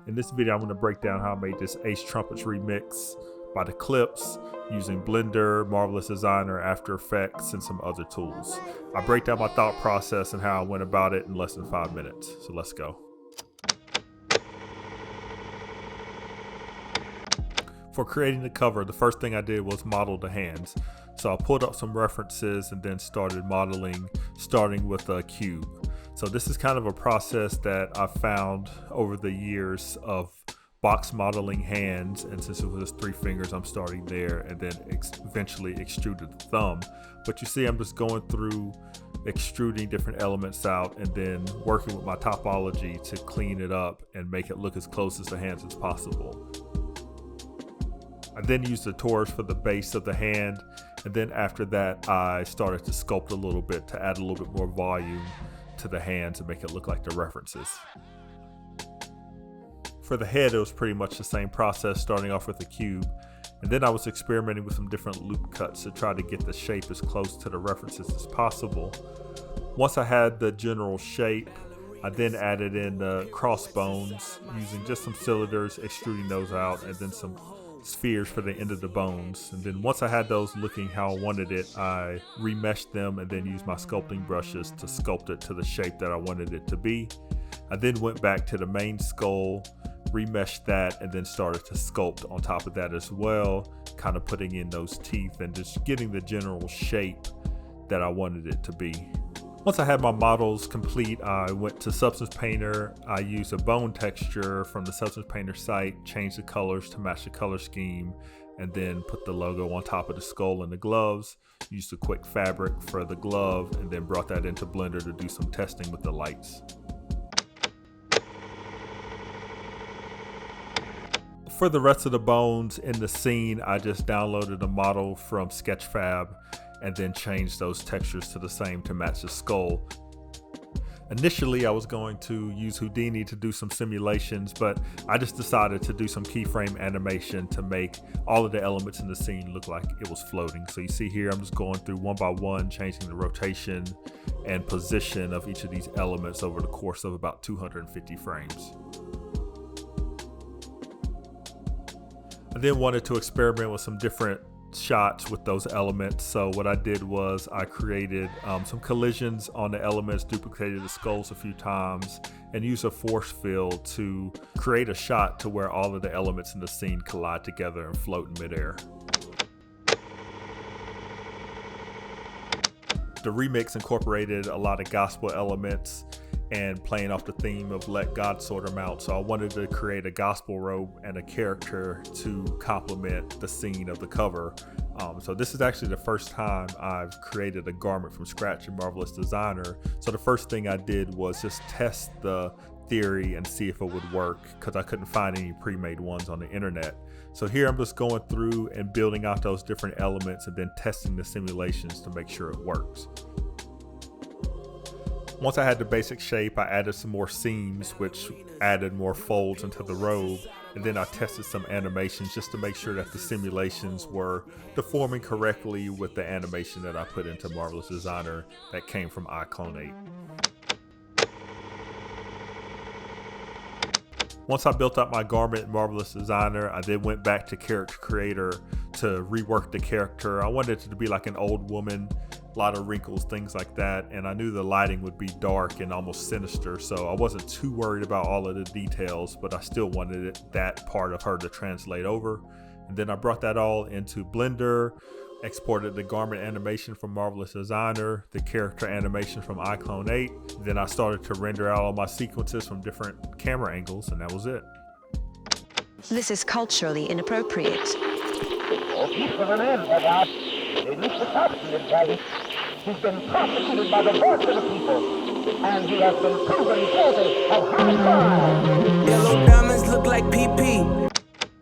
In this video, I'm going to break down how I made this Trumpets remix by the Clipse using Blender, Marvelous Designer, After Effects, and some other tools. I break down my thought process and how I went about it in less than 5 minutes. So let's go. For creating the cover, the first thing I did was model the hands. So I pulled up some references and then started modeling, starting with a cube. So this is kind of a process that I found over the years of box modeling hands, and since it was 3 fingers, I'm starting there and then eventually extruded the thumb. But you see, I'm just going through extruding different elements out and then working with my topology to clean it up and make it look as close as the hands as possible. I then used the torch for the base of the hand, and then after that I started to sculpt a little bit to add a little bit more volume to the hands and make it look like the references. For the head, it was pretty much the same process, starting off with a cube, and then I was experimenting with some different loop cuts to try to get the shape as close to the references as possible. Once I had the general shape, I then added in the crossbones using just some cylinders, extruding those out, and then some spheres for the end of the bones. And then once I had those looking how I wanted it, I remeshed them and then used my sculpting brushes to sculpt it to the shape that I wanted it to be. I then went back to the main skull, remeshed that, and then started to sculpt on top of that as well, kind of putting in those teeth and just getting the general shape that I wanted it to be. Once I had my models complete, I went to Substance Painter. I used a bone texture from the Substance Painter site, changed the colors to match the color scheme, and then put the logo on top of the skull and the gloves. Used a quick fabric for the glove, and then brought that into Blender to do some testing with the lights. For the rest of the bones in the scene, I just downloaded a model from Sketchfab and then changed those textures to the same to match the skull. Initially, I was going to use Houdini to do some simulations, but I just decided to do some keyframe animation to make all of the elements in the scene look like it was floating. So you see here, I'm just going through one by one, changing the rotation and position of each of these elements over the course of about 250 frames. I then wanted to experiment with some different shots with those elements. So what I did was I created some collisions on the elements, duplicated the skulls a few times, and used a force field to create a shot to where all of the elements in the scene collide together and float in midair. The remix incorporated a lot of gospel elements and playing off the theme of Let God Sort 'Em Out. So I wanted to create a gospel robe and a character to complement the scene of the cover. So this is actually the first time I've created a garment from scratch in Marvelous Designer. So the first thing I did was just test the theory and see if it would work, because I couldn't find any pre-made ones on the internet. So here I'm just going through and building out those different elements and then testing the simulations to make sure it works. Once I had the basic shape, I added some more seams, which added more folds into the robe, and then I tested some animations just to make sure that the simulations were deforming correctly with the animation that I put into Marvelous Designer that came from iClone 8. Once I built up my garment in Marvelous Designer, I then went back to Character Creator to rework the character. I wanted it to be like an old woman, a lot of wrinkles, things like that, and I knew the lighting would be dark and almost sinister, so I wasn't too worried about all of the details, but I still wanted that part of her to translate over. And then I brought that all into Blender, exported the garment animation from Marvelous Designer, the character animation from iClone 8. Then I started to render out all my sequences from different camera angles, and that was it. This is culturally inappropriate. He's been prosecuted by the voice of the people, and he has been proven guilty of high crime. Yellow diamonds look like PP.